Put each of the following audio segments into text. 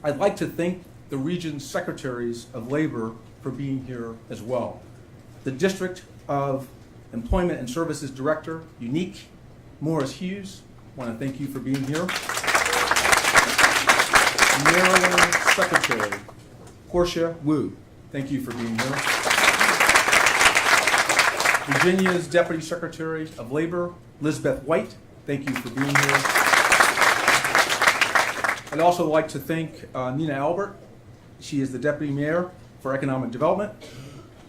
I'd like to thank the region's secretaries of labor for being here as well. The District of Employment and Services Director, Unique Morris Hughes, I want to thank you for being here. Maryland Secretary, Portia Wu, thank you for being here. Virginia's Deputy Secretary of Labor, Elizabeth White, thank you for being here. I'd also like to thank Nina Albert. She is the Deputy Mayor for Economic Development,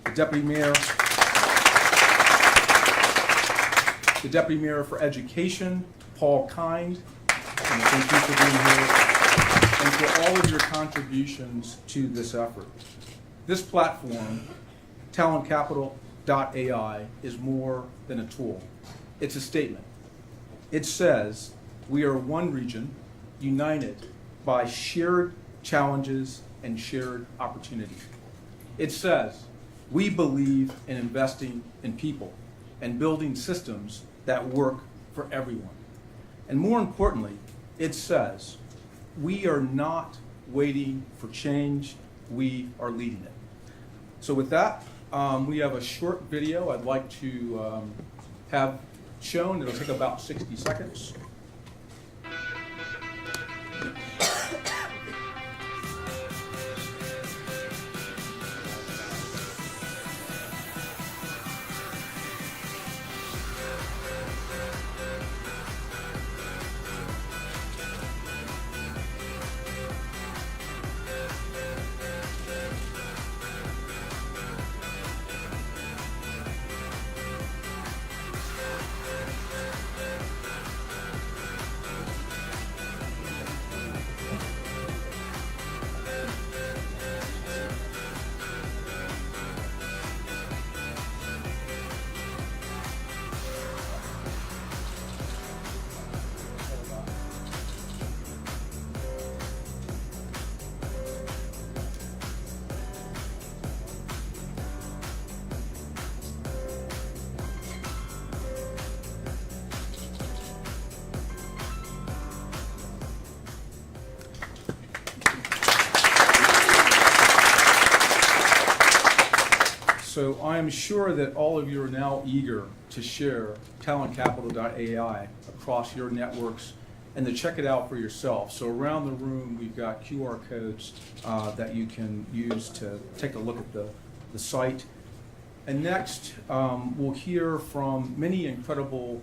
the Deputy Mayor for Education, Paul Kind, and thank you for being here, and for all of your contributions to this effort. This platform, talentcapital.ai, is more than a tool. It's a statement. It says we are one region united by shared challenges and shared opportunities. It says we believe in investing in people and building systems that work for everyone. And more importantly, it says we are not waiting for change, we are leading it. So with that, we have a short video I'd like to have shown. It'll take about 60 seconds. So I am sure that all of you are now eager to share talentcapital.ai across your networks and to check it out for yourself. So around the room, we've got QR codes that you can use to take a look at the site. And next, we'll hear from many incredible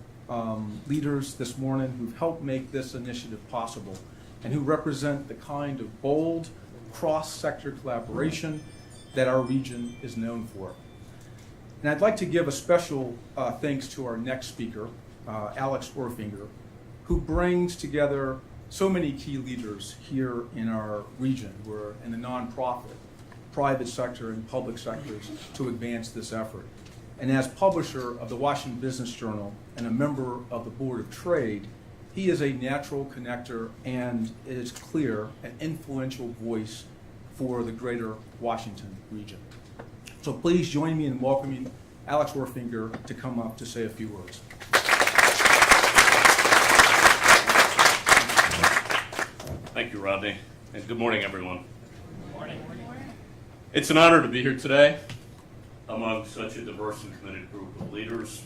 leaders this morning who've helped make this initiative possible and who represent the kind of bold cross-sector collaboration that our region is known for. And I'd like to give a special thanks to our next speaker, Alex Orfinger, who brings together so many key leaders here in our region. We're in the nonprofit, private sector, and public sectors to advance this effort. And as publisher of the Washington Business Journal and a member of the Board of Trade, he is a natural connector and, it is clear, an influential voice for the greater Washington region. So please join me in welcoming Alex Orfinger to come up to say a few words. Thank you, Rodney, and good morning, everyone. Good morning. It's an honor to be here today among such a diverse and committed group of leaders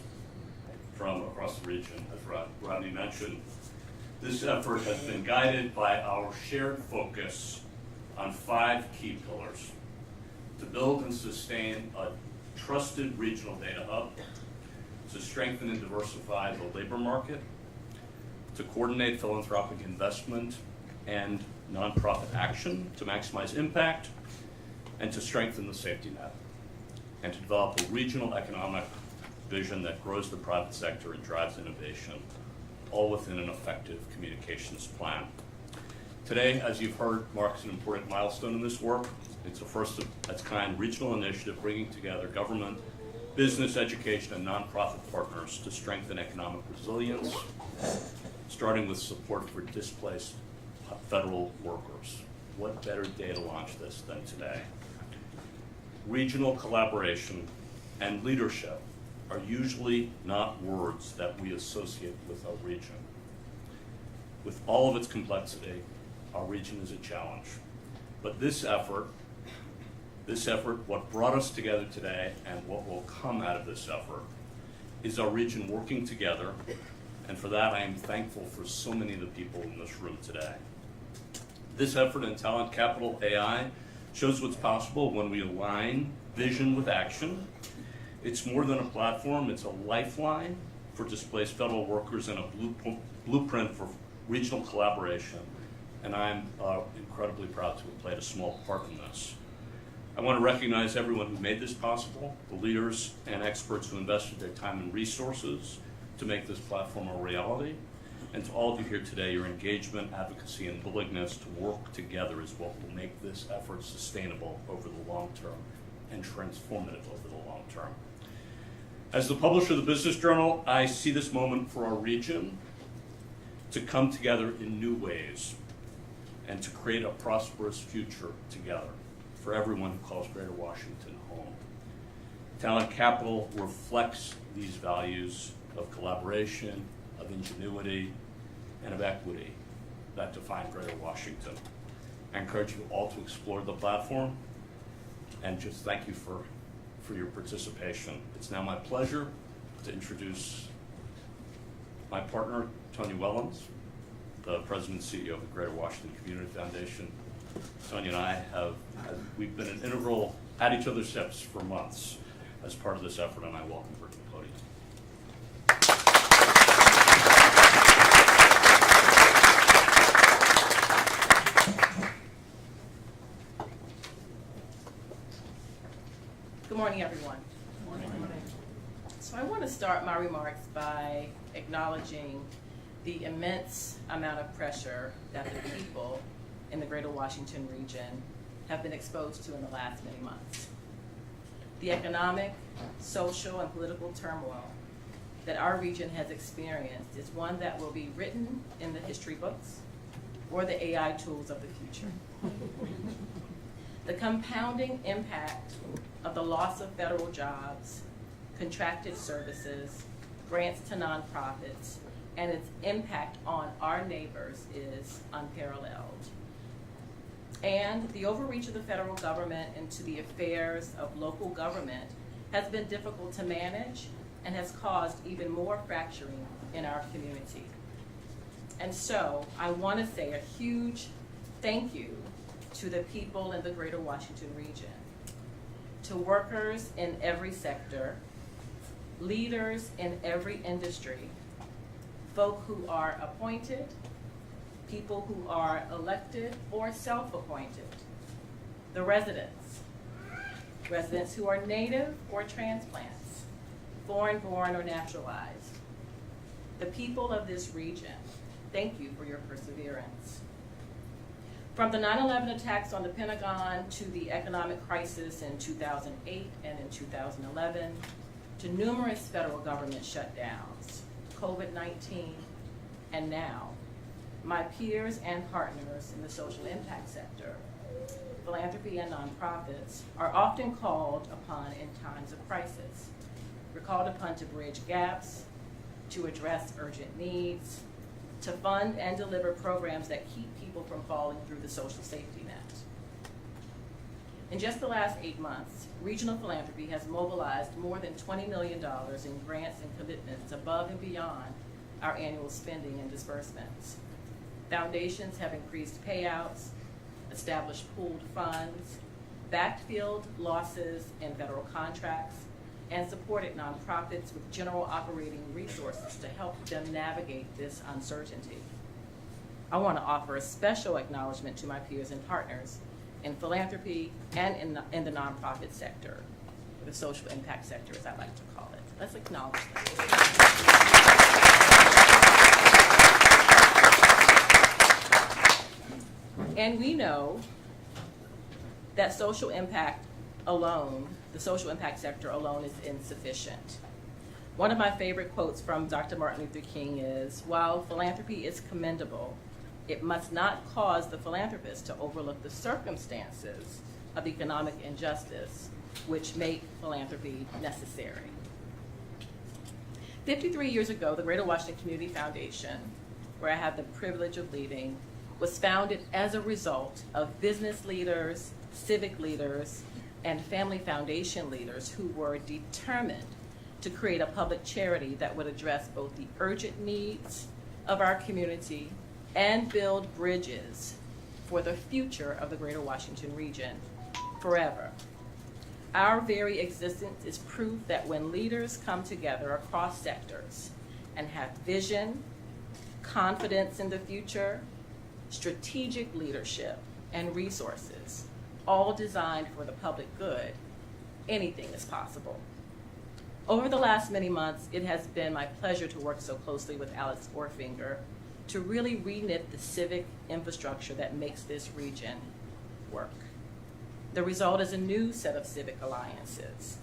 from across the region. As Rodney mentioned, this effort has been guided by our shared focus on 5 key pillars: to build and sustain a trusted regional data hub, to strengthen and diversify the labor market, to coordinate philanthropic investment and nonprofit action to maximize impact, and to strengthen the safety net, and to develop a regional economic vision that grows the private sector and drives innovation, all within an effective communications plan. Today, as you've heard, marks an important milestone in this work. It's a first of its kind regional initiative bringing together government, business, education, and nonprofit partners to strengthen economic resilience, starting with support for displaced federal workers. What better day to launch this than today? Regional collaboration and leadership are usually not words that we associate with our region. With all of its complexity, our region is a challenge. But this effort, what brought us together today and what will come out of this effort is our region working together, and for that I am thankful for so many of the people in this room today. This effort in Talent Capital AI shows what's possible when we align vision with action. It's more than a platform, it's a lifeline for displaced federal workers and a blueprint for regional collaboration, and I'm incredibly proud to have played a small part in this. I want to recognize everyone who made this possible, the leaders and experts who invested their time and resources to make this platform a reality, and to all of you here today, your engagement, advocacy, and willingness to work together is what will make this effort sustainable over the long term and transformative over the long term. As the publisher of the Business Journal, I see this moment for our region to come together in new ways and to create a prosperous future together for everyone who calls Greater Washington home. Talent Capital reflects these values of collaboration, of ingenuity, and of equity that define Greater Washington. I encourage you all to explore the platform, and just thank you for your participation. It's now my pleasure to introduce my partner, Tony Wellens, the President and CEO of the Greater Washington Community Foundation. Tony and I we've been an integral at each other's hips for months as part of this effort, and I welcome her to the podium. Good morning, everyone. Good morning. So I want to start my remarks by acknowledging the immense amount of pressure that the people in the Greater Washington region have been exposed to in the last many months. The economic, social, and political turmoil that our region has experienced is one that will be written in the history books or the AI tools of the future. The compounding impact of the loss of federal jobs, contracted services, grants to nonprofits, and its impact on our neighbors is unparalleled. And the overreach of the federal government into the affairs of local government has been difficult to manage and has caused even more fracturing in our community. And so I want to say a huge thank you to the people in the Greater Washington region, to workers in every sector, leaders in every industry, folk who are appointed, people who are elected or self-appointed, the residents who are native or transplants, foreign-born or naturalized. The people of this region, thank you for your perseverance. From the 9/11 attacks on the Pentagon to the economic crisis in 2008 and in 2011, to numerous federal government shutdowns, COVID-19, and now, my peers and partners in the social impact sector, philanthropy and nonprofits, are often called upon in times of crisis. We're called upon to bridge gaps, to address urgent needs, to fund and deliver programs that keep people from falling through the social safety net. In just the last 8 months, regional philanthropy has mobilized more than $20 million in grants and commitments above and beyond our annual spending and disbursements. Foundations have increased payouts, established pooled funds, backfilled losses in federal contracts, and supported nonprofits with general operating resources to help them navigate this uncertainty. I want to offer a special acknowledgement to my peers and partners in philanthropy and in the nonprofit sector, or the social impact sector, as I like to call it. Let's acknowledge them. And we know that social impact alone, the social impact sector alone, is insufficient. One of my favorite quotes from Dr. Martin Luther King is, "While philanthropy is commendable, it must not cause the philanthropist to overlook the circumstances of economic injustice which make philanthropy necessary." 53 years ago, the Greater Washington Community Foundation, where I have the privilege of leading, was founded as a result of business leaders, civic leaders, and family foundation leaders who were determined to create a public charity that would address both the urgent needs of our community and build bridges for the future of the Greater Washington region forever. Our very existence is proof that when leaders come together across sectors and have vision, confidence in the future, strategic leadership, and resources, all designed for the public good, anything is possible. Over the last many months, it has been my pleasure to work so closely with Alex Orfinger to really reknit the civic infrastructure that makes this region work. The result is a new set of civic alliances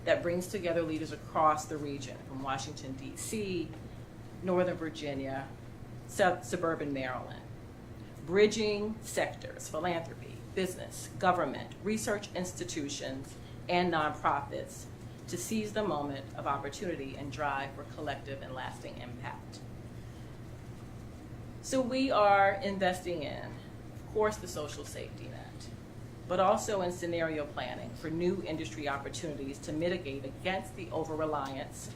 that brings together leaders across the region, from Washington, D.C., Northern Virginia, suburban Maryland, bridging sectors, philanthropy, business, government, research institutions, and nonprofits to seize the moment of opportunity and drive for collective and lasting impact. So we are investing in, of course, the social safety net, but also in scenario planning for new industry opportunities to mitigate against the over-reliance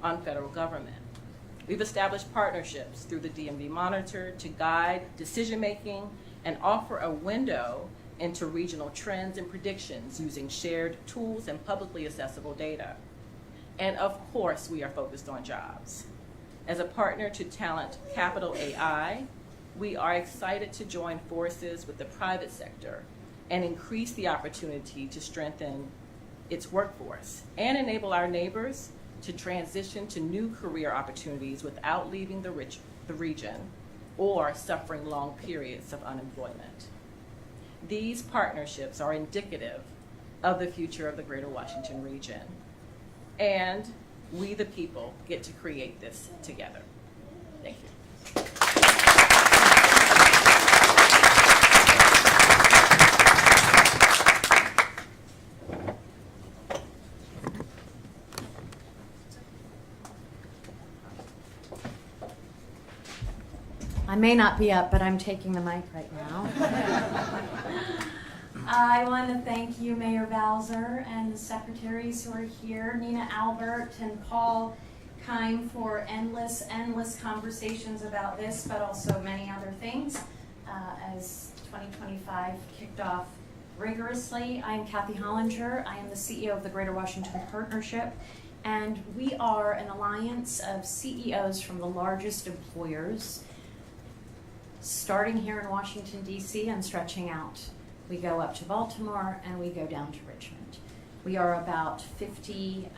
on federal government. We've established partnerships through the DMV Monitor to guide decision-making and offer a window into regional trends and predictions using shared tools and publicly accessible data. And of course, we are focused on jobs. As a partner to Talent Capital AI, we are excited to join forces with the private sector and increase the opportunity to strengthen its workforce and enable our neighbors to transition to new career opportunities without leaving the region or suffering long periods of unemployment. These partnerships are indicative of the future of the Greater Washington region, and we, the people, get to create this together. Thank you. I may not be up, but I'm taking the mic right now. I want to thank you, Mayor Bowser, and the secretaries who are here, Nina Albert and Paul Keim, for endless conversations about this, but also many other things, as 2025 kicked off rigorously. I'm Kathy Hollinger. I am the CEO of the Greater Washington Partnership, and we are an alliance of CEOs from the largest employers, starting here in Washington, D.C. and stretching out. We go up to Baltimore and we go down to Richmond. We are about 50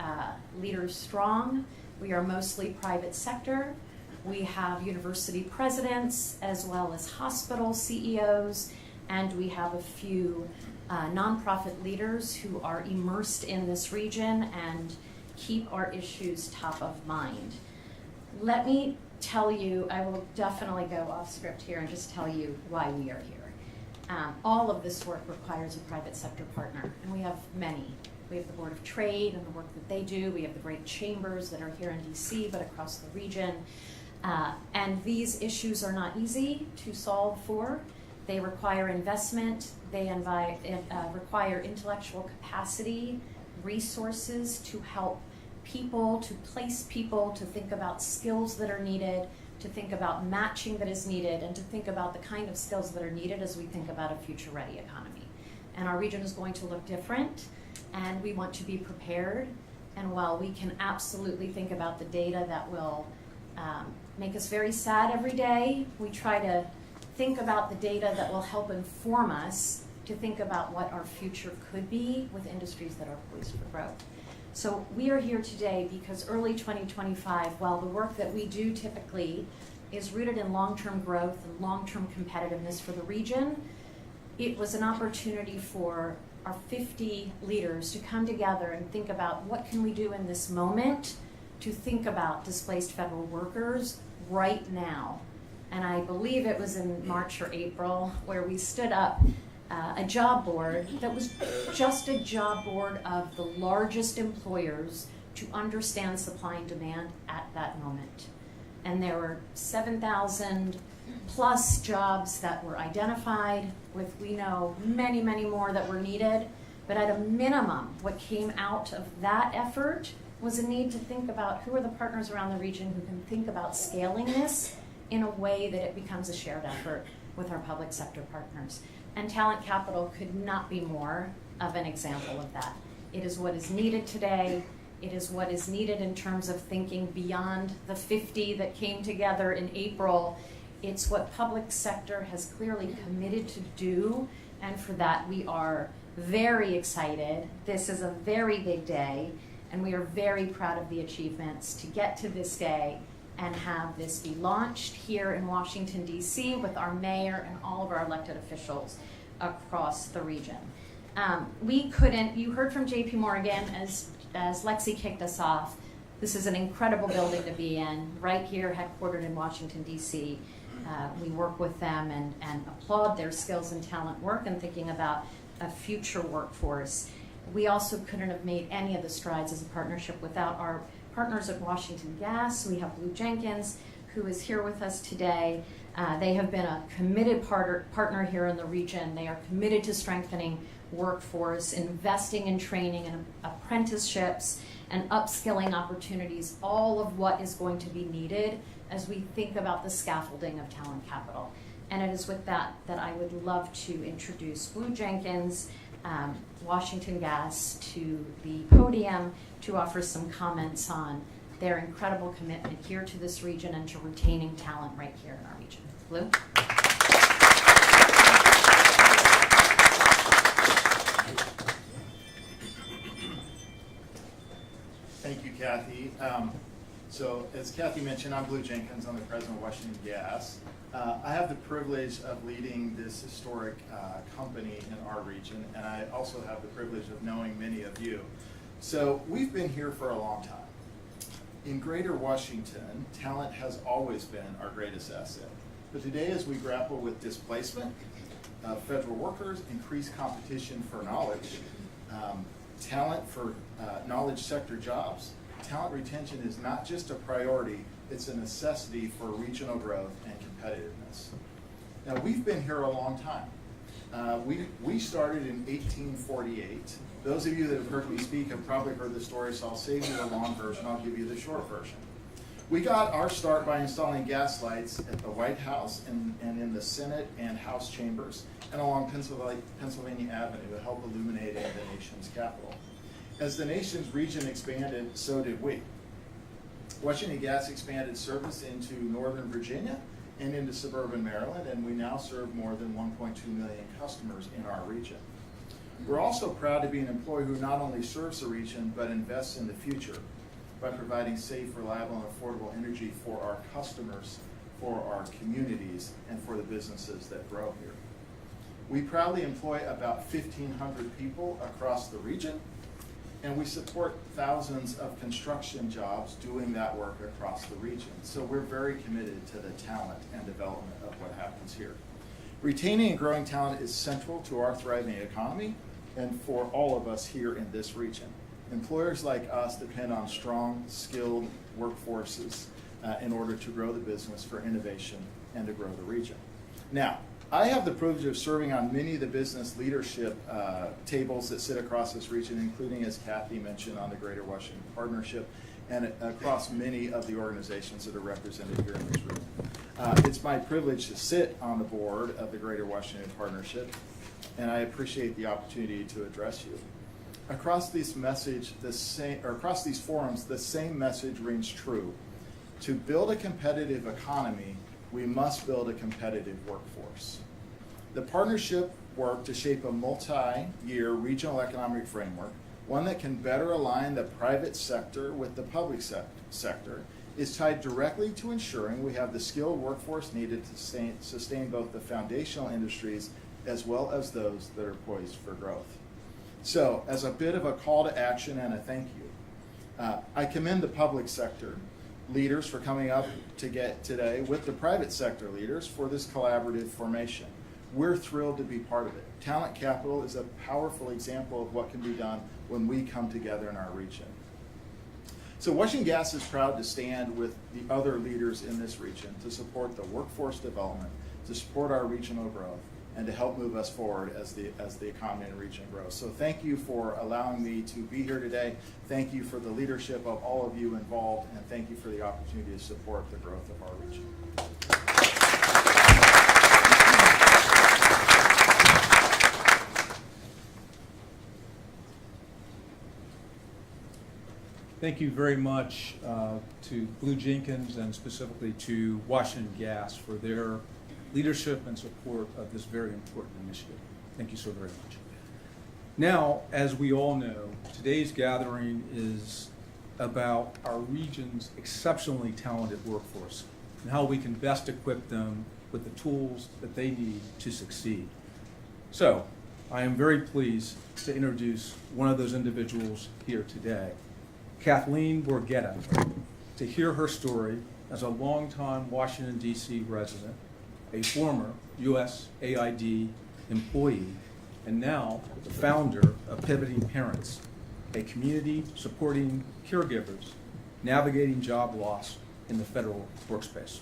leaders strong. We are mostly private sector. We have university presidents as well as hospital CEOs, and we have a few nonprofit leaders who are immersed in this region and keep our issues top of mind. Let me tell you, I will definitely go off script here and just tell you why we are here. All of this work requires a private sector partner, and we have many. We have the Board of Trade and the work that they do. We have the great chambers that are here in DC, but across the region. And these issues are not easy to solve for. They require investment. They require intellectual capacity, resources to help people, to place people, to think about skills that are needed, to think about matching that is needed, and to think about the kind of skills that are needed as we think about a future-ready economy. And our region is going to look different, and we want to be prepared. And while we can absolutely think about the data that will make us very sad every day, we try to think about the data that will help inform us to think about what our future could be with industries that are poised for growth. So we are here today because early 2025, while the work that we do typically is rooted in long-term growth and long-term competitiveness for the region, it was an opportunity for our 50 leaders to come together and think about what can we do in this moment to think about displaced federal workers right now. And I believe it was in March or April where we stood up a job board that was just a job board of the largest employers to understand supply and demand at that moment. And there were 7,000 plus jobs that were identified with, we know, many, many more that were needed. But at a minimum, what came out of that effort was a need to think about who are the partners around the region who can think about scaling this in a way that it becomes a shared effort with our public sector partners. And talent capital could not be more of an example of that. It is what is needed today. It is what is needed in terms of thinking beyond the 50 that came together in April. It's what public sector has clearly committed to do, and for that we are very excited. This is a very big day, and we are very proud of the achievements to get to this day and have this be launched here in Washington, D.C. with our mayor and all of our elected officials across the region. You heard from JP Morgan as Lexi kicked us off. This is an incredible building to be in, right here, headquartered in Washington, D.C. We work with them and applaud their skills and talent work and thinking about a future workforce. We also couldn't have made any of the strides as a partnership without our partners at Washington Gas. We have Blue Jenkins, who is here with us today. They have been a committed partner here in the region. They are committed to strengthening workforce, investing in training and apprenticeships and upskilling opportunities, all of what is going to be needed as we think about the scaffolding of talent capital. And it is with that that I would love to introduce Blue Jenkins, Washington Gas, to the podium to offer some comments on their incredible commitment here to this region and to retaining talent right here in our region. Blue? Thank you, Kathy. So as Kathy mentioned, I'm Blue Jenkins. I'm the president of Washington Gas. I have the privilege of leading this historic company in our region, and I also have the privilege of knowing many of you. So we've been here for a long time. In Greater Washington, talent has always been our greatest asset. But today, as we grapple with displacement of federal workers, increased competition for knowledge, talent for knowledge sector jobs, talent retention is not just a priority, it's a necessity for regional growth and competitiveness. Now, we've been here a long time. We started in 1848. Those of you that have heard me speak have probably heard the story, so I'll save you the long version, I'll give you the short version. We got our start by installing gas lights at the White House and in the Senate and House chambers and along Pennsylvania Avenue to help illuminate the nation's capital. As the nation's region expanded, so did we. Washington Gas expanded service into Northern Virginia and into suburban Maryland, and we now serve more than 1.2 million customers in our region. We're also proud to be an employer who not only serves the region, but invests in the future by providing safe, reliable, and affordable energy for our customers, for our communities, and for the businesses that grow here. We proudly employ about 1,500 people across the region, and we support thousands of construction jobs doing that work across the region. So we're very committed to the talent and development of what happens here. Retaining and growing talent is central to our thriving economy and for all of us here in this region. Employers like us depend on strong, skilled workforces in order to grow the business for innovation and to grow the region. Now, I have the privilege of serving on many of the business leadership tables that sit across this region, including, as Kathy mentioned, on the Greater Washington Partnership and across many of the organizations that are represented here in this room. It's my privilege to sit on the board of the Greater Washington Partnership, and I appreciate the opportunity to address you. Across these forums, the same message rings true. To build a competitive economy, we must build a competitive workforce. The partnership worked to shape a multi-year regional economic framework, one that can better align the private sector with the public sector, is tied directly to ensuring we have the skilled workforce needed to sustain both the foundational industries as well as those that are poised for growth. So, as a bit of a call to action and a thank you, I commend the public sector leaders for coming up today with the private sector leaders for this collaborative formation. We're thrilled to be part of it. Talent capital is a powerful example of what can be done when we come together in our region. So Washington Gas is proud to stand with the other leaders in this region to support the workforce development, to support our regional growth, and to help move us forward as the economy in the region grows. So thank you for allowing me to be here today. Thank you for the leadership of all of you involved, and thank you for the opportunity to support the growth of our region. Thank you very much to Blue Jenkins and specifically to Washington Gas for their leadership and support of this very important initiative. Thank you so very much. Now, as we all know, today's gathering is about our region's exceptionally talented workforce and how we can best equip them with the tools that they need to succeed. So, I am very pleased to introduce one of those individuals here today, Kathleen Borgetta. To hear her story as a longtime Washington, D.C. resident, a former USAID employee, and now the founder of Pivoting Parents, a community supporting caregivers navigating job loss in the federal workspace.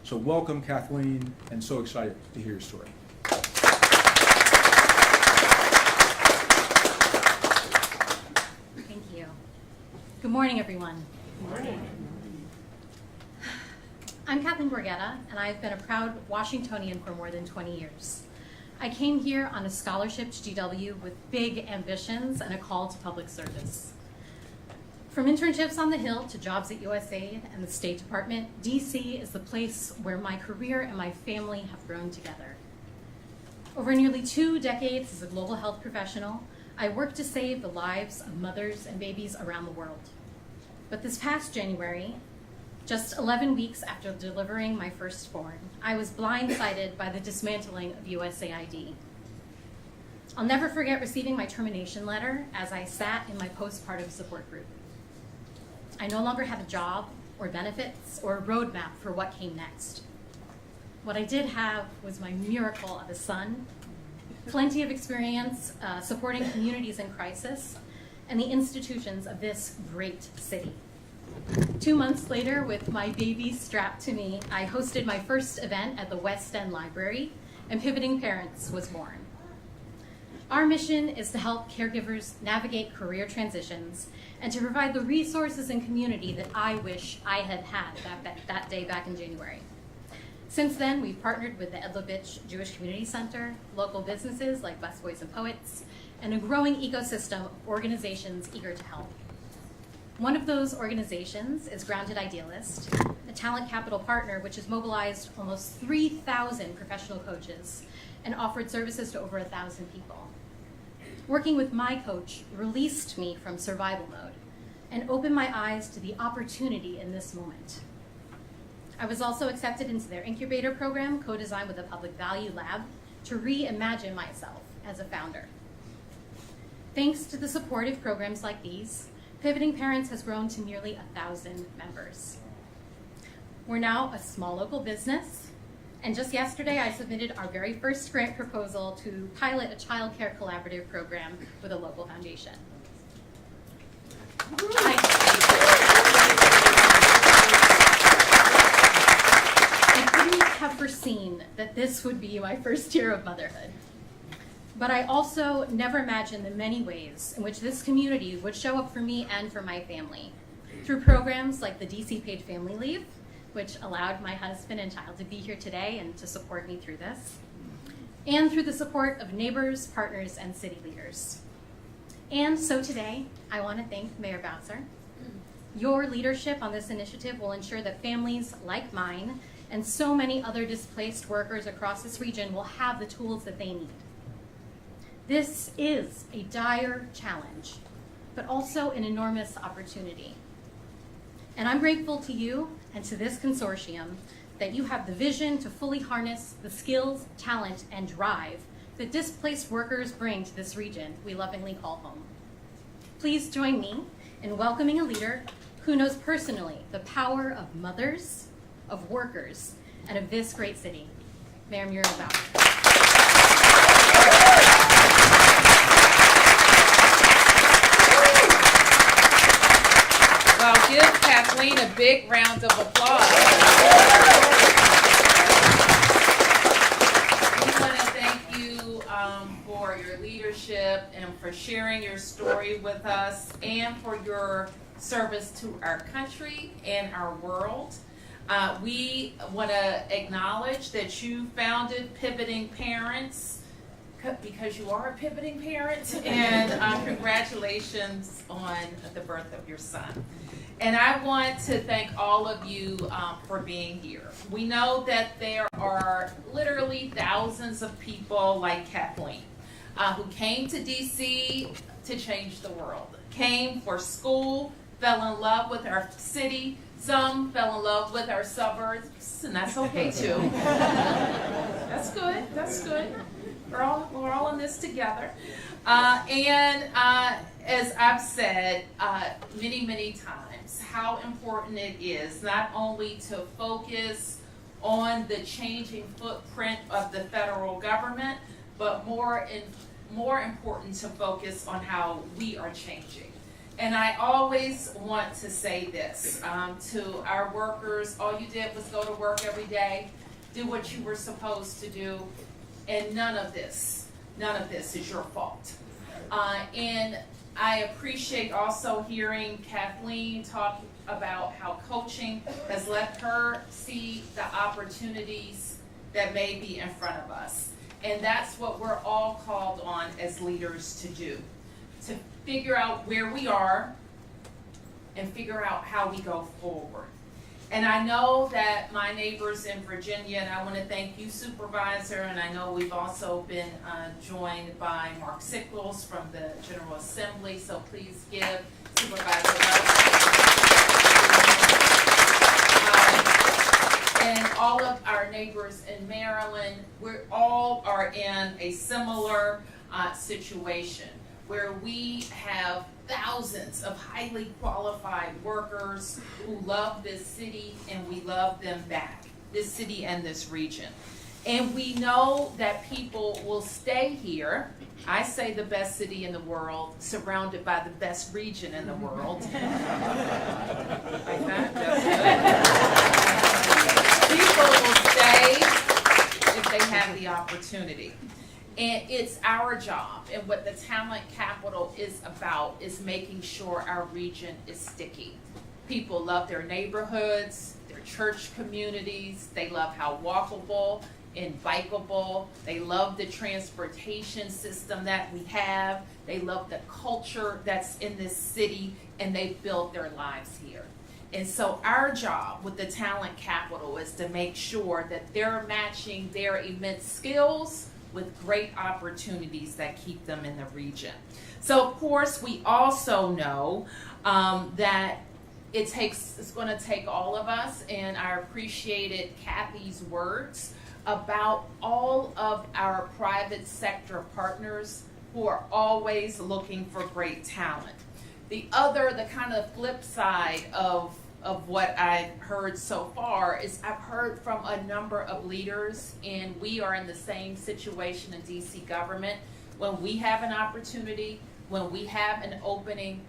So welcome, Kathleen, and so excited to hear your story. Thank you. Good morning, everyone. Good morning. I'm Kathleen Borgetta, and I've been a proud Washingtonian for more than 20 years. I came here on a scholarship to GW with big ambitions and a call to public service. From internships on the Hill to jobs at USAID and the State Department, DC is the place where my career and my family have grown together. Over nearly 2 decades as a global health professional, I worked to save the lives of mothers and babies around the world. But this past January, just 11 weeks after delivering my firstborn, I was blindsided by the dismantling of USAID. I'll never forget receiving my termination letter as I sat in my postpartum support group. I no longer had a job or benefits or a roadmap for what came next. What I did have was my miracle of a son, plenty of experience supporting communities in crisis, and the institutions of this great city. 2 months later, with my baby strapped to me, I hosted my first event at the West End Library, and Pivoting Parents was born. Our mission is to help caregivers navigate career transitions and to provide the resources and community that I wish I had had that day back in January. Since then, we've partnered with the Edlovich Jewish Community Center, local businesses like Busboys and Poets, and a growing ecosystem of organizations eager to help. One of those organizations is Grounded Idealist, a talent capital partner which has mobilized almost 3,000 professional coaches and offered services to over 1,000 people. Working with my coach released me from survival mode and opened my eyes to the opportunity in this moment. I was also accepted into their incubator program, co-designed with a public value lab, to reimagine myself as a founder. Thanks to the supportive programs like these, Pivoting Parents has grown to nearly 1,000 members. We're now a small local business, and just yesterday I submitted our very first grant proposal to pilot a child care collaborative program with a local foundation. I couldn't have foreseen that this would be my first year of motherhood. But I also never imagined the many ways in which this community would show up for me and for my family through programs like the DC Paid Family Leave, which allowed my husband and child to be here today and to support me through this, and through the support of neighbors, partners, and city leaders. And so today, I want to thank Mayor Bowser. Your leadership on this initiative will ensure that families like mine and so many other displaced workers across this region will have the tools that they need. This is a dire challenge, but also an enormous opportunity. And I'm grateful to you and to this consortium that you have the vision to fully harness the skills, talent, and drive that displaced workers bring to this region we lovingly call home. Please join me in welcoming a leader who knows personally the power of mothers, of workers, and of this great city, Mayor Mayoral. Well, big round of applause. We want to thank you for your leadership and for sharing your story with us and for your service to our country and our world. We want to acknowledge that you founded Pivoting Parents because you are a pivoting parent, and congratulations on the birth of your son. And I want to thank all of you for being here. We know that there are literally thousands of people like Kathleen who came to DC to change the world, came for school, fell in love with our city. Some fell in love with our suburbs, and that's okay too. That's good. That's good. We're all in this together. As I've said many times, how important it is not only to focus on the changing footprint of the federal government, but more important to focus on how we are changing. And I always want to say this to our workers: all you did was go to work every day, do what you were supposed to do, and none of this is your fault. And I appreciate also hearing Kathleen talk about how coaching has let her see the opportunities that may be in front of us. And that's what we're all called on as leaders to do, to figure out where we are and figure out how we go forward. And I know that my neighbors in Virginia, and I want to thank you, Supervisor, and I know we've also been joined by Mark Sickles from the General Assembly, so please give Supervisor and all of our neighbors in Maryland. We all are in a similar situation where we have thousands of highly qualified workers who love this city, and we love them back, this city and this region. And we know that people will stay here. I say the best city in the world, surrounded by the best region in the world. Like that? That's good. People will stay if they have the opportunity. And it's our job, and what the talent capital is about is making sure our region is sticky. People love their neighborhoods, their church communities, they love how walkable and bikeable, they love the transportation system that we have, they love the culture that's in this city, and they've built their lives here. And so our job with the talent capital is to make sure that they're matching their immense skills with great opportunities that keep them in the region. So of course we also know that it's going to take all of us, and I appreciated Kathy's words about all of our private sector partners who are always looking for great talent. The kind of flip side of what I've heard so far is I've heard from a number of leaders, and we are in the same situation in DC government. When we have an opportunity, when we have an opening,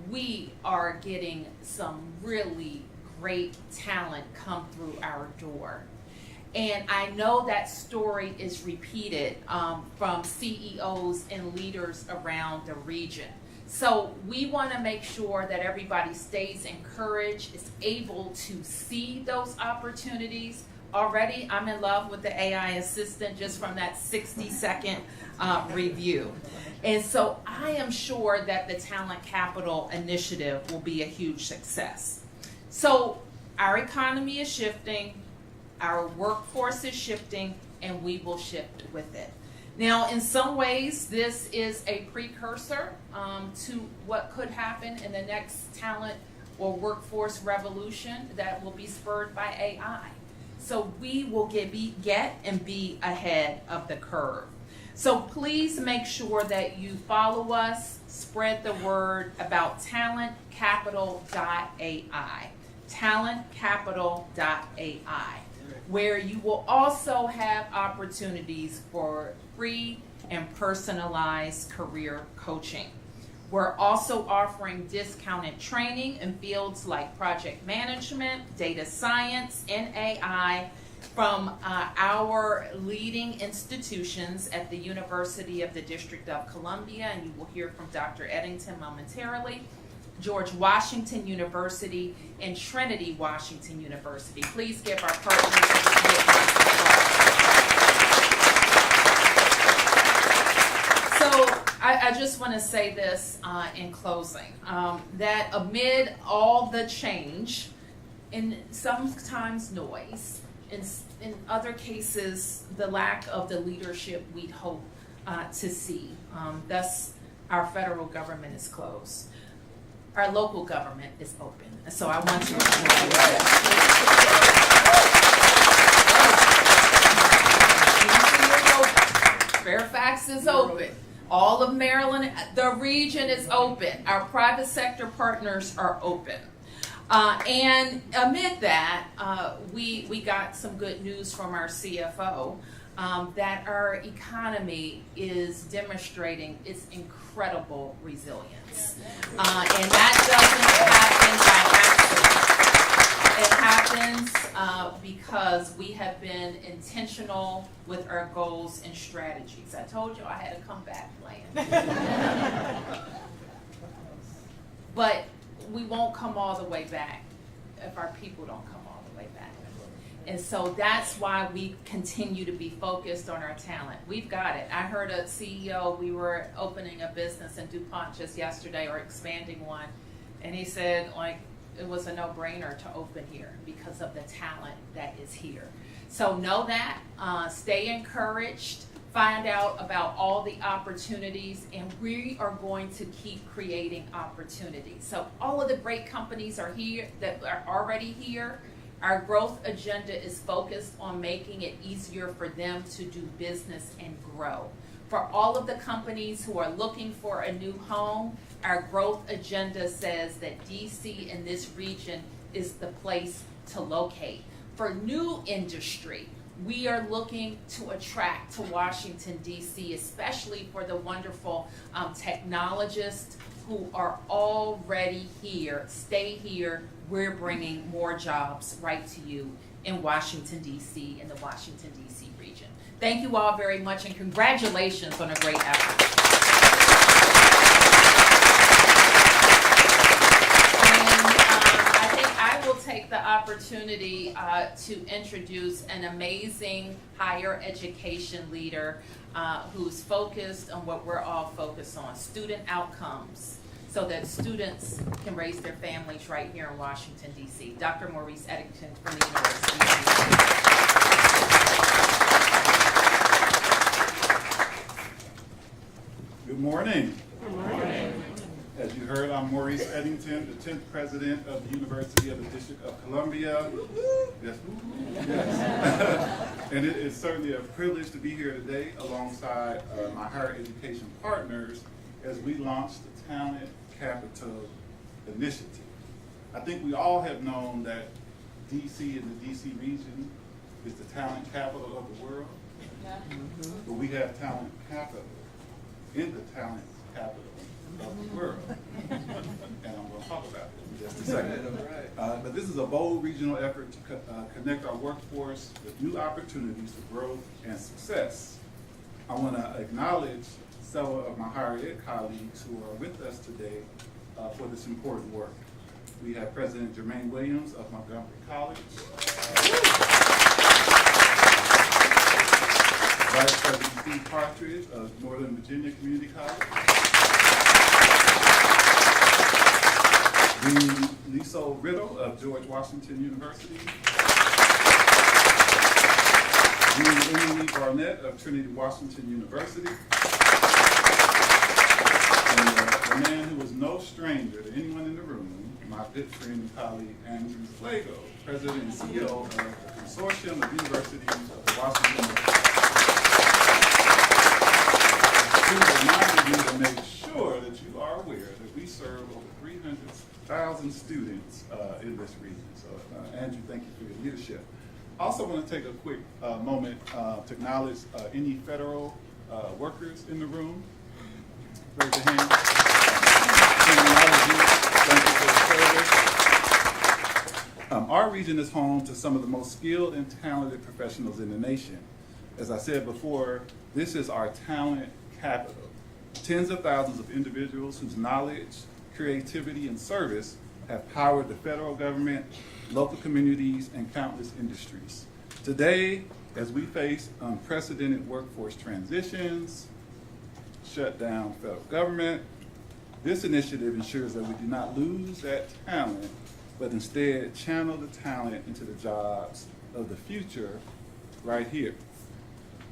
we are getting some really great talent come through our door. And I know that story is repeated from CEOs and leaders around the region. So we want to make sure that everybody stays encouraged, is able to see those opportunities. Already, I'm in love with the AI assistant just from that 60-second review. And so I am sure that the Talent Capital Initiative will be a huge success. So our economy is shifting, our workforce is shifting, and we will shift with it. Now, in some ways, this is a precursor to what could happen in the next talent or workforce revolution that will be spurred by AI. So we will get and be ahead of the curve. So please make sure that you follow us, spread the word about talentcapital.ai, talentcapital.ai, where you will also have opportunities for free and personalized career coaching. We're also offering discounted training in fields like project management, data science, and AI from our leading institutions at the University of the District of Columbia, and you will hear from Dr. Eddington momentarily, George Washington University, and Trinity Washington University. Please give our partners a big round of applause. So I just want to say this in closing, that amid all the change, and sometimes noise, in other cases, the lack of the leadership we'd hope to see. Thus, our federal government is closed. Our local government is open. So I want you to know that. Fairfax is open. All of Maryland, the region is open. Our private sector partners are open. And amid that, we got some good news from our CFO that our economy is demonstrating its incredible resilience. And that doesn't happen by accident. It happens because we have been intentional with our goals and strategies. I told you I had a comeback plan. But we won't come all the way back if our people don't come all the way back. And so that's why we continue to be focused on our talent. We've got it. I heard a CEO, we were opening a business in DuPont just yesterday, or expanding one, and he said, like, it was a no-brainer to open here because of the talent that is here. So know that, stay encouraged, find out about all the opportunities, and we are going to keep creating opportunities. So all of the great companies are here, that are already here. Our growth agenda is focused on making it easier for them to do business and grow. For all of the companies who are looking for a new home, our growth agenda says that DC and this region is the place to locate. For new industry, we are looking to attract to Washington, D.C., especially for the wonderful technologists who are already here. Stay here. We're bringing more jobs right to you in Washington, D.C., in the Washington, D.C. region. Thank you all very much, and congratulations on a great effort. I will take the opportunity to introduce an amazing higher education leader who's focused on what we're all focused on, student outcomes, so that students can raise their families right here in Washington, D.C. Dr. Maurice Eddington from the University of D.C. Good morning. Good morning. As you heard, I'm Maurice Eddington, the 10th president of the University of the District of Columbia. Yes. Yes. And it is certainly a privilege to be here today alongside my higher education partners as we launch the Talent Capital Initiative. I think we all have known that DC and the DC region is the talent capital of the world. Yeah. But we have talent capital in the talent capital of the world. And I'm going to talk about it in just a second. But this is a bold regional effort to connect our workforce with new opportunities for growth and success. I want to acknowledge several of my higher ed colleagues who are with us today for this important work. We have President Jermaine Williams of Montgomery College, Vice President Steve Partridge of Northern Virginia Community College, Dean Liso Riddle of George Washington University, Dean Emily Barnett of Trinity Washington University, and the man who is no stranger to anyone in the room, my good friend and colleague Andrew Slago, President and CEO of the Consortium of Universities of the Washington University. He reminded me to make sure that you are aware that we serve over 300,000 students in this region. So, Andrew, thank you for your leadership. I also want to take a quick moment to acknowledge any federal workers in the room. Raise your hand. technology. Thank you for the service. Our region is home to some of the most skilled and talented professionals in the nation. As I said before, this is our talent capital. Tens of thousands of individuals whose knowledge, creativity, and service have powered the federal government, local communities, and countless industries. Today, as we face unprecedented workforce transitions, shut down federal government, this initiative ensures that we do not lose that talent, but instead channel the talent into the jobs of the future right here.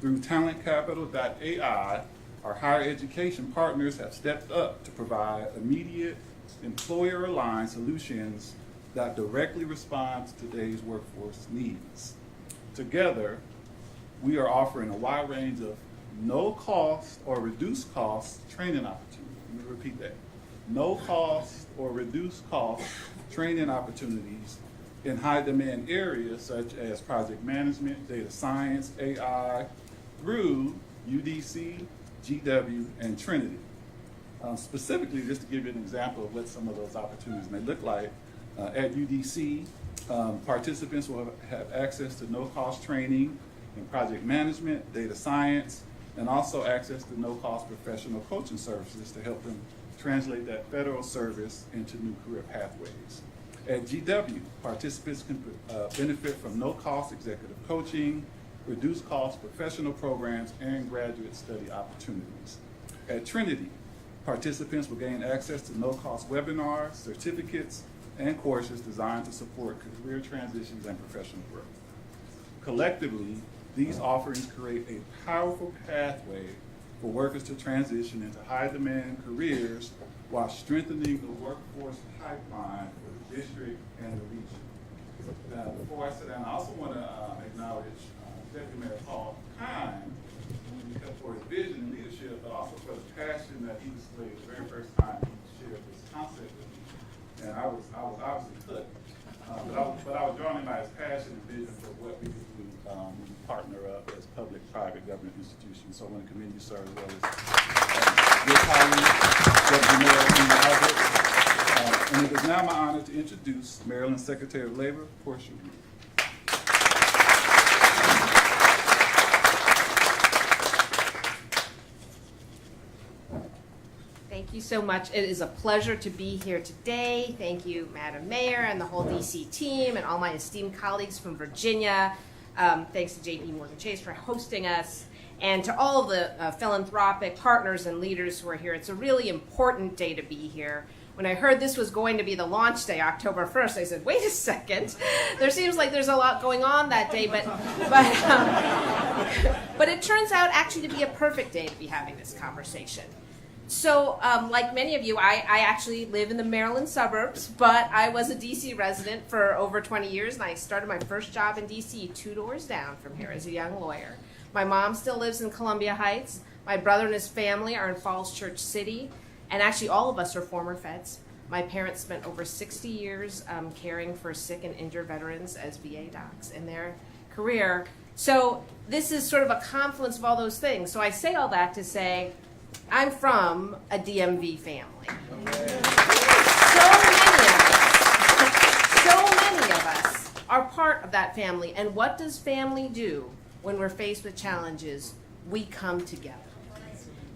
Through talentcapital.ai, our higher education partners have stepped up to provide immediate, employer-aligned solutions that directly respond to today's workforce needs. Together, we are offering a wide range of no-cost or reduced-cost training opportunities. Let me repeat that. No-cost or reduced-cost training opportunities in high-demand areas such as project management, data science, AI, through UDC, GW, and Trinity. Specifically, just to give you an example of what some of those opportunities may look like, at UDC, participants will have access to no-cost training in project management, data science, and also access to no-cost professional coaching services to help them translate that federal service into new career pathways. At GW, participants can benefit from no-cost executive coaching, reduced cost professional programs, and graduate study opportunities. At Trinity, participants will gain access to no-cost webinars, certificates, and courses designed to support career transitions and professional growth. Collectively, these offerings create a powerful pathway for workers to transition into high-demand careers while strengthening the workforce pipeline for the district and the region. Now, before I sit down, I also want to acknowledge Deputy Mayor Paul Kine for his vision and leadership, but also for the passion that he displayed the very first time he shared this concept with me. And I was obviously hooked, but I was drawn in by his passion and vision for what we could do when we partner up as public-private government institutions. So I want to commend you, sir, as well as your colleague, Deputy Mayor Albert. And it is now my honor to introduce Maryland Secretary of Labor, Portia Reed. Thank you so much. It is a pleasure to be here today. Thank you, Madam Mayor, and the whole DC team, and all my esteemed colleagues from Virginia. Thanks to JP Morgan Chase for hosting us, and to all of the philanthropic partners and leaders who are here. It's a really important day to be here. When I heard this was going to be the launch day, October 1st, I said, wait a second. There seems like there's a lot going on that day, but it turns out actually to be a perfect day to be having this conversation. So, like many of you, I actually live in the Maryland suburbs, but I was a DC resident for over 20 years, and I started my first job in DC 2 doors down from here as a young lawyer. My mom still lives in Columbia Heights. My brother and his family are in Falls Church City, and actually all of us are former feds. My parents spent over 60 years caring for sick and injured veterans as VA docs in their career. So this is sort of a confluence of all those things. So I say all that to say, I'm from a DMV family. So many of us are part of that family. And what does family do when we're faced with challenges? We come together.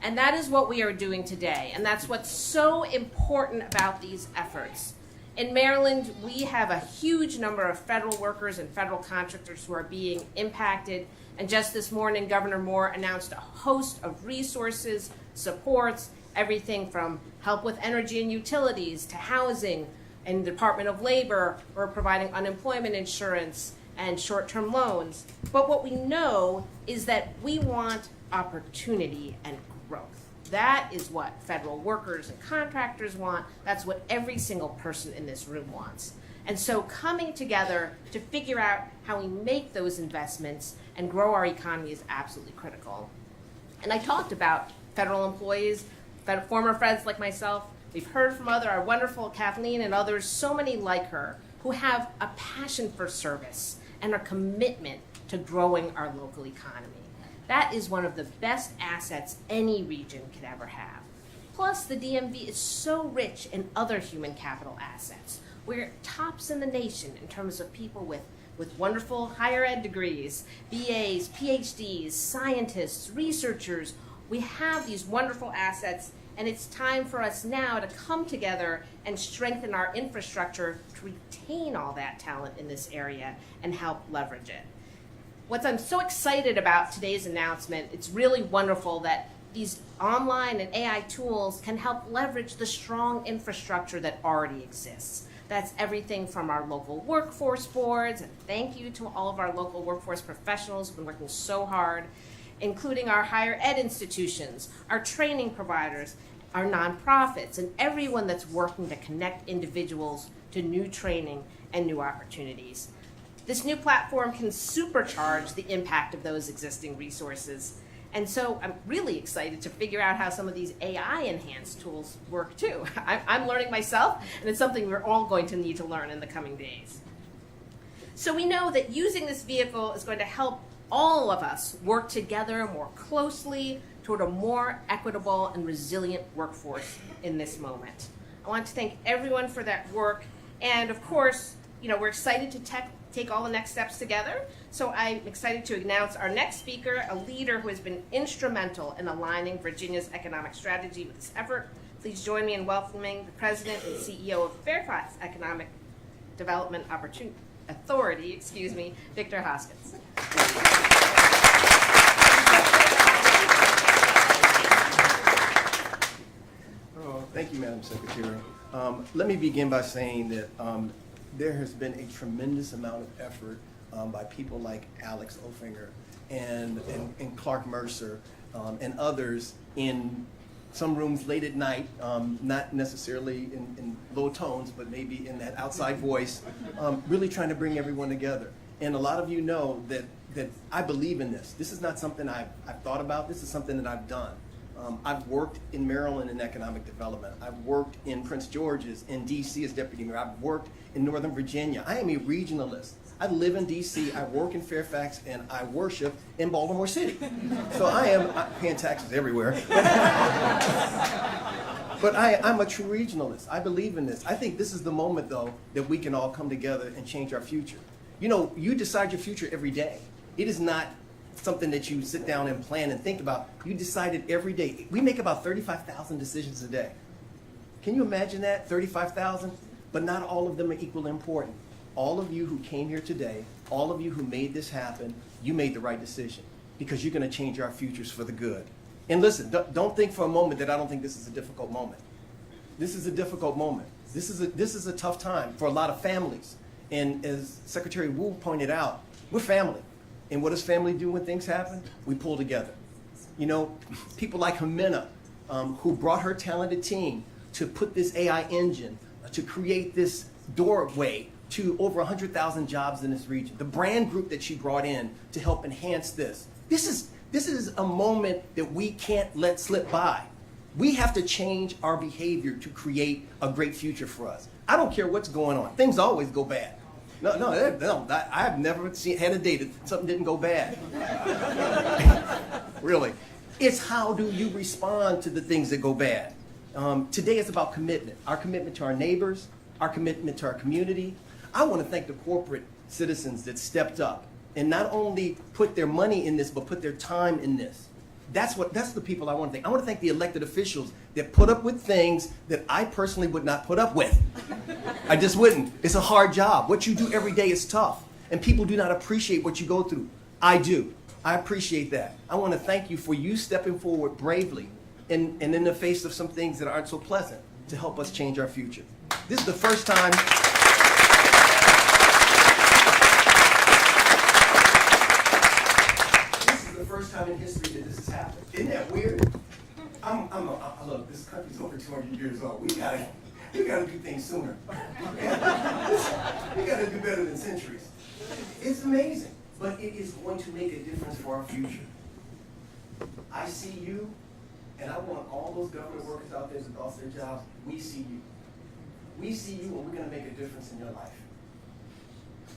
And that is what we are doing today. And that's what's so important about these efforts. In Maryland, we have a huge number of federal workers and federal contractors who are being impacted. And just this morning, Governor Moore announced a host of resources, supports, everything from help with energy and utilities to housing. And the Department of Labor, we're providing unemployment insurance and short-term loans. But what we know is that we want opportunity and growth. That is what federal workers and contractors want. That's what every single person in this room wants. And so coming together to figure out how we make those investments and grow our economy is absolutely critical. And I talked about federal employees, former feds like myself. We've heard from our wonderful Kathleen and others, so many like her, who have a passion for service and a commitment to growing our local economy. That is one of the best assets any region could ever have. Plus, the DMV is so rich in other human capital assets. We're tops in the nation in terms of people with wonderful higher ed degrees, BAs, PhDs, scientists, researchers. We have these wonderful assets, and it's time for us now to come together and strengthen our infrastructure to retain all that talent in this area and help leverage it. I'm so excited about today's announcement, it's really wonderful that these online and AI tools can help leverage the strong infrastructure that already exists. That's everything from our local workforce boards, and thank you to all of our local workforce professionals who've been working so hard, including our higher ed institutions, our training providers, our nonprofits, and everyone that's working to connect individuals to new training and new opportunities. This new platform can supercharge the impact of those existing resources. And so I'm really excited to figure out how some of these AI-enhanced tools work too. I'm learning myself, and it's something we're all going to need to learn in the coming days. So we know that using this vehicle is going to help all of us work together more closely toward a more equitable and resilient workforce in this moment. I want to thank everyone for that work, and of course, we're excited to take all the next steps together. So I'm excited to announce our next speaker, a leader who has been instrumental in aligning Virginia's economic strategy with this effort. Please join me in welcoming the President and CEO of Fairfax Economic Development Authority, Victor Hoskins. Thank you, Madam Secretary. Let me begin by saying that there has been a tremendous amount of effort by people like Alex Ofinger and Clark Mercer and others in some rooms late at night, not necessarily in low tones, but maybe in that outside voice, really trying to bring everyone together. And a lot of you know that I believe in this. This is not something I've thought about. This is something that I've done. I've worked in Maryland in economic development. I've worked in Prince George's, in D.C. as deputy mayor. I've worked in Northern Virginia. I am a regionalist. I live in D.C., I work in Fairfax, and I worship in Baltimore City. So I'm paying taxes everywhere. But I'm a true regionalist. I believe in this. I think this is the moment, though, that we can all come together and change our future. You decide your future every day. It is not something that you sit down and plan and think about. You decide it every day. We make about 35,000 decisions a day. Can you imagine that? 35,000? But not all of them are equally important. All of you who came here today, all of you who made this happen, you made the right decision because you're going to change our futures for the good. And listen, don't think for a moment that I don't think this is a difficult moment. This is a difficult moment. This is a tough time for a lot of families. And as Secretary Wu pointed out, we're family. And what does family do when things happen? We pull together. People like Jimena, who brought her talented team to put this AI engine, to create this doorway to over 100,000 jobs in this region. The brand group that she brought in to help enhance this. This is a moment that we can't let slip by. We have to change our behavior to create a great future for us. I don't care what's going on. Things always go bad. No, I've never had a day that something didn't go bad. Really. It's how do you respond to the things that go bad. Today is about commitment. Our commitment to our neighbors, our commitment to our community. I want to thank the corporate citizens that stepped up and not only put their money in this, but put their time in this. That's the people I want to thank. I want to thank the elected officials that put up with things that I personally would not put up with. I just wouldn't. It's a hard job. What you do every day is tough. And people do not appreciate what you go through. I do. I appreciate that. I want to thank you for you stepping forward bravely and in the face of some things that aren't so pleasant to help us change our future. This is the first time. First time in history that this has happened. Isn't that weird? Look, this country's over 200 years old. We gotta do things sooner. We gotta do better than centuries. It's amazing, but it is going to make a difference for our future. I see you, and I want all those government workers out there that lost their jobs. We see you. We see you, and we're gonna make a difference in your life.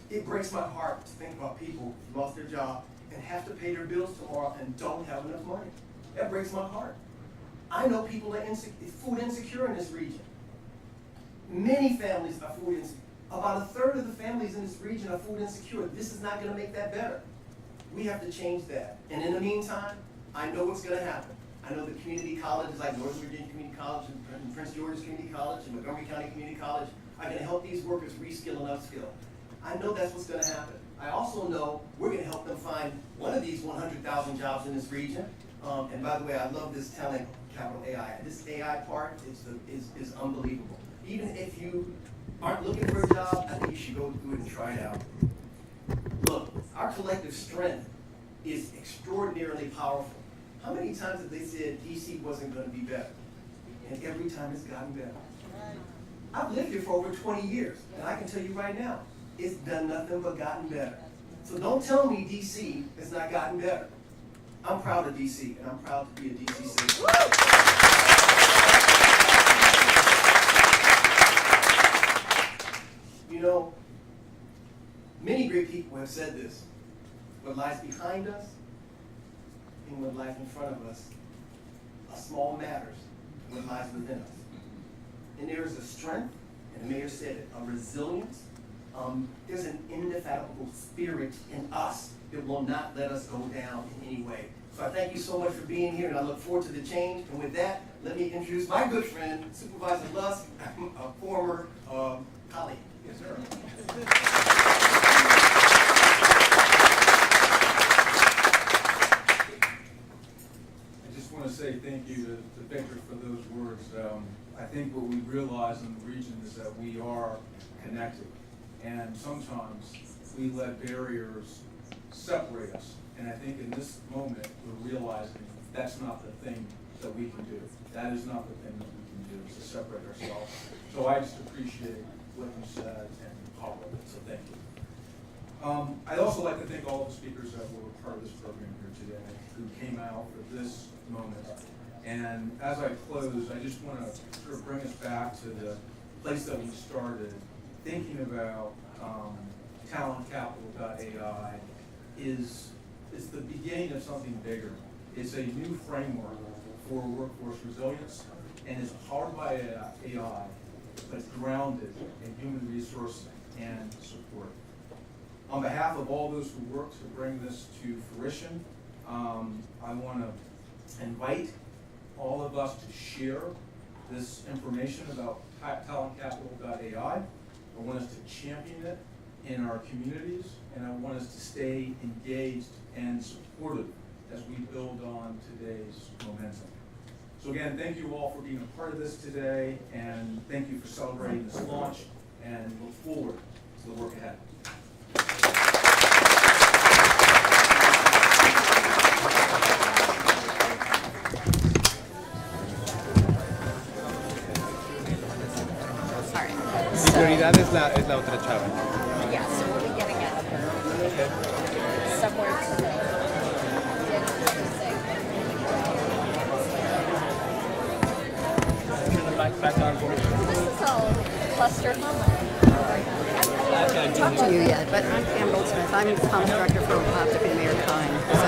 It breaks my heart to think about people who lost their job and have to pay their bills tomorrow and don't have enough money. That breaks my heart. I know people are food insecure in this region. Many families are food insecure. About a third of the families in this region are food insecure. This is not going to make that better. We have to change that. And in the meantime, I know what's going to happen. I know the community colleges like Northern Virginia Community College and Prince George's Community College and Montgomery County Community College are going to help these workers reskill and upskill. I know that's what's going to happen. I also know we're going to help them find one of these 100,000 jobs in this region. And by the way, I love this talent capital AI. This AI part is unbelievable. Even if you aren't looking for a job, I think you should go through it and try it out. Look, our collective strength is extraordinarily powerful. How many times have they said DC wasn't going to be better? And every time it's gotten better. I've lived here for over 20 years, and I can tell you right now, it's done nothing but gotten better. So don't tell me DC has not gotten better. I'm proud of DC, and I'm proud to be a DC citizen. You know, many great people have said this. What lies behind us and what lies in front of us, a small matters than what lies within us. And there is a strength, and the mayor said it, a resilience. There's an indefatigable spirit in us that will not let us go down in any way. So I thank you so much for being here, and I look forward to the change. And with that, let me introduce my good friend, Supervisor Lusk, a former colleague. Yes, sir. I just want to say thank you to Victor for those words. I think what we realize in the region is that we are connected. And sometimes we let barriers separate us. And I think in this moment, we're realizing that's not the thing that we can do. That is not the thing that we can do, is to separate ourselves. So I just appreciate what you said and the power of it, so thank you. I'd also like to thank all the speakers that were part of this program here today, who came out for this moment. And as I close, I just want to sort of bring us back to the place that we started, thinking about talentcapital.ai is the beginning of something bigger. It's a new framework for workforce resilience, and it's powered by AI, but grounded in human resource and support. On behalf of all those who work to bring this to fruition, I want to invite all of us to share this information about talentcapital.ai. I want us to champion it in our communities, and I want us to stay engaged and supportive as we build on today's momentum. So again, thank you all for being a part of this today, and thank you for celebrating this launch, and look forward to the work ahead. Prioridad es la otra chava. Yeah, so we'll be getting it somewhere today. This is all clustered I haven't talked to you yet, but I'm Pam Goldsmith. I'm the comms director for Philanthropic and Mayor Kine. So,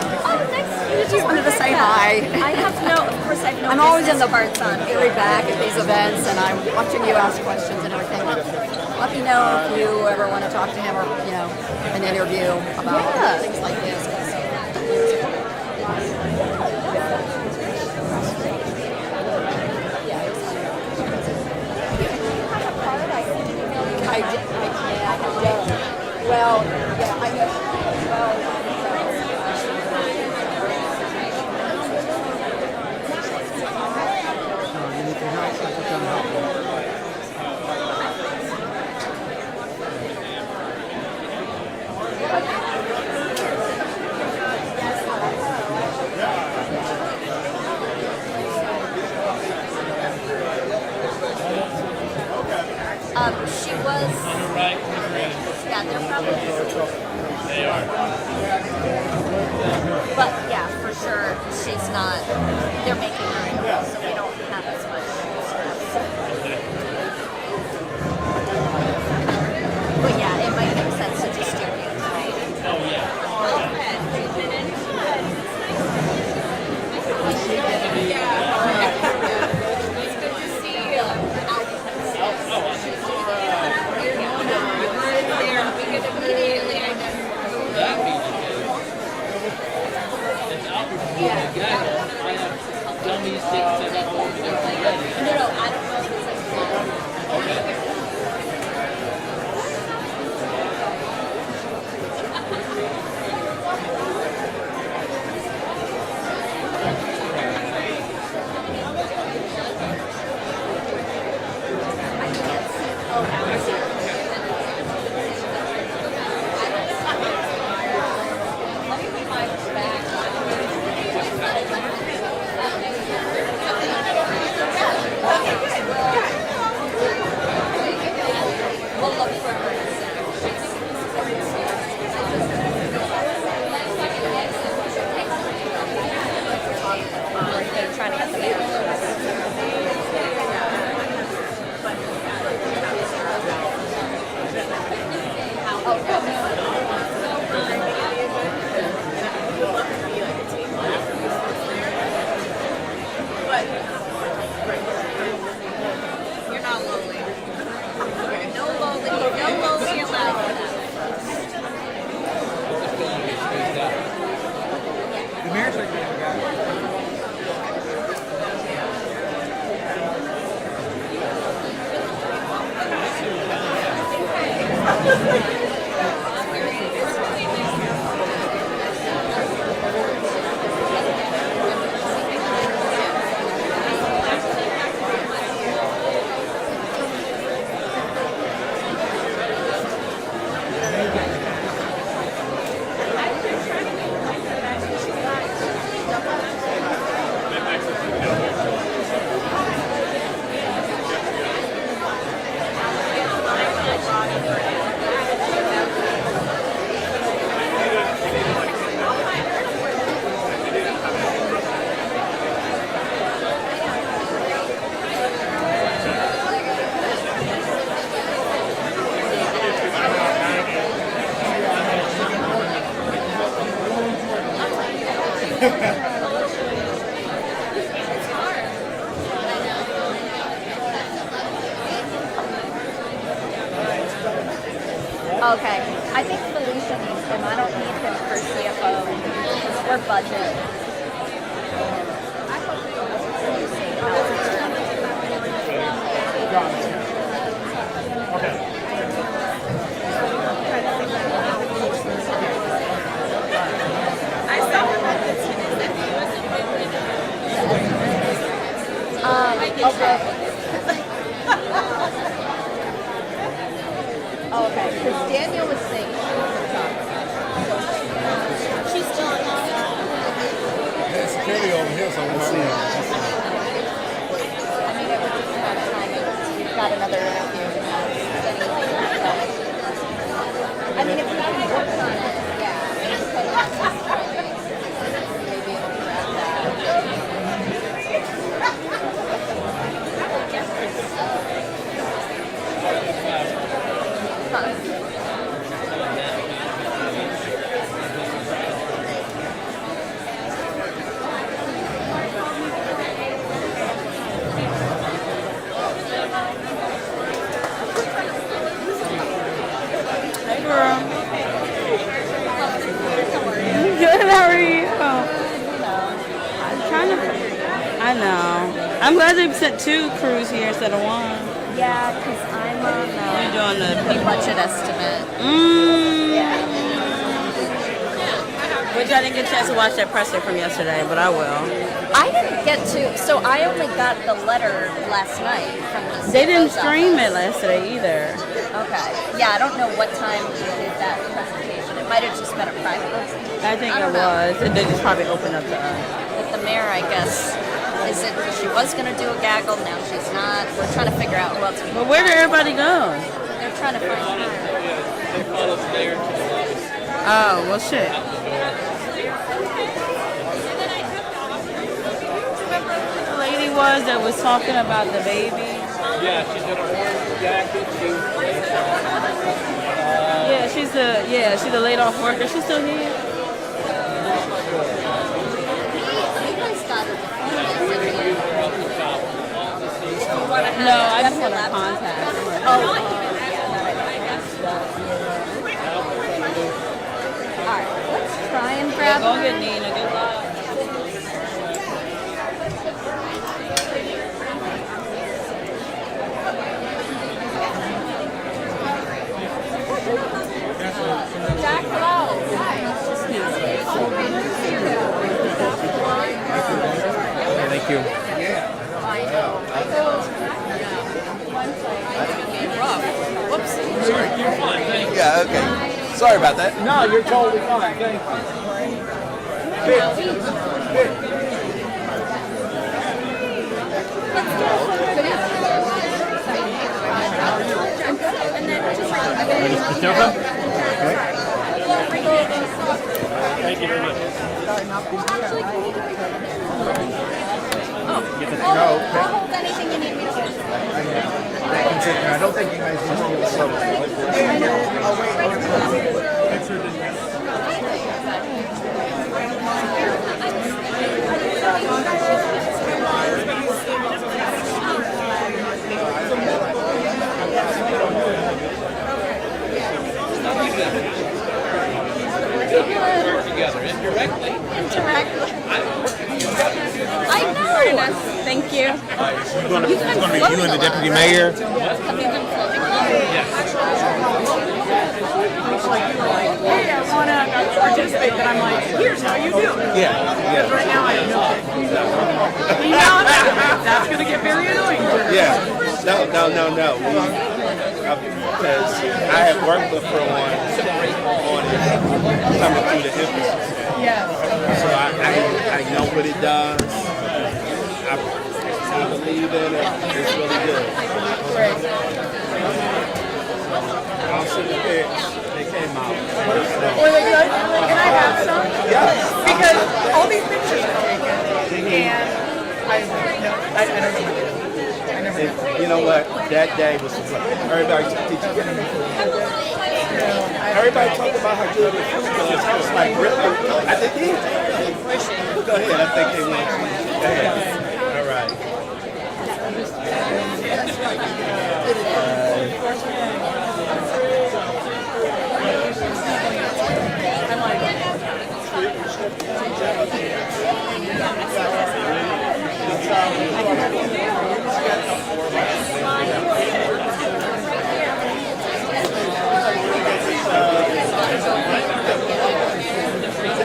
just wanted to say hi. I have no, of course, I have no. I'm always in the parts on. very back at these events, and I'm watching you ask questions and everything. Let me know if you ever want to talk to him or, you know, an interview about things like this. I did. Well, yeah, I know. You need to help, I can help you. She was. Yeah, they're probably. They are. But yeah, for sure, she's not. They're making her, so we don't have as much stress. But yeah, it might make sense to just do it. Oh yeah. Yeah. Trying to get the mail. You're not lonely. No lonely allowed. The mayor's right there. Okay, I think Felicia needs him. I don't need him for CFO or budget. Oh, okay, because Daniel was saying she's still on. There's security over here, so we'll see. I mean, it would just about timing. You've got another interview. I mean, if we can work on it, yeah. Maybe it'll be wrapped that. Hey girl. Good, how are you? I'm trying to. I know. I'm glad they sent 2 crews here instead of 1. Yeah, because I'm on You're doing the budget estimate. Which I didn't get a chance to watch that presser from yesterday, but I will. I didn't get to, so I only got the letter last night from the They didn't CFO's stream office. it yesterday either. Okay. Yeah, I don't know what time you did that presentation. It might have just been a private presentation. I think don't it know. was. They just probably opened up the. With the mayor, I guess. Is it she was going to do a gaggle, now she's not. We're trying to figure out who else. But where did everybody go? They're trying to find her. They followed the mayor to the lobby. Oh, well, shit. The lady that was talking about the baby. Yeah, she's in an orange jacket. She's a laid off worker. She's still here. No, I just want to contact. Alright, let's try and grab Go get Nina. Good luck. Jack, hello. Thank you. I know. One place. Sorry. You're fine, thank you. Yeah, okay. Sorry about that. No, you're totally fine, thank you. Thank you very much. I'll hold anything you need me to hold. I don't think you guys Work together indirectly. I know. Thank you. It's going to be you and the deputy mayor. Have you been floating? Hey, I want to participate, but I'm like, here's how you do it. Yeah. Right now, I have no idea. That's going to get very annoying. Yeah. No. Because I have worked with her on coming through the infrastructure. Yeah. So I know what it does. I believe in it. It's really good. Great. I'll send the pics. They came out. Were they good? Can I have some? Yeah. Because all these pictures are taken, and I don't know. You know what? That day was everybody everybody talked about how good the food was. I was like, really? I think he. Go ahead. I think they went. Go ahead. All right. I like it.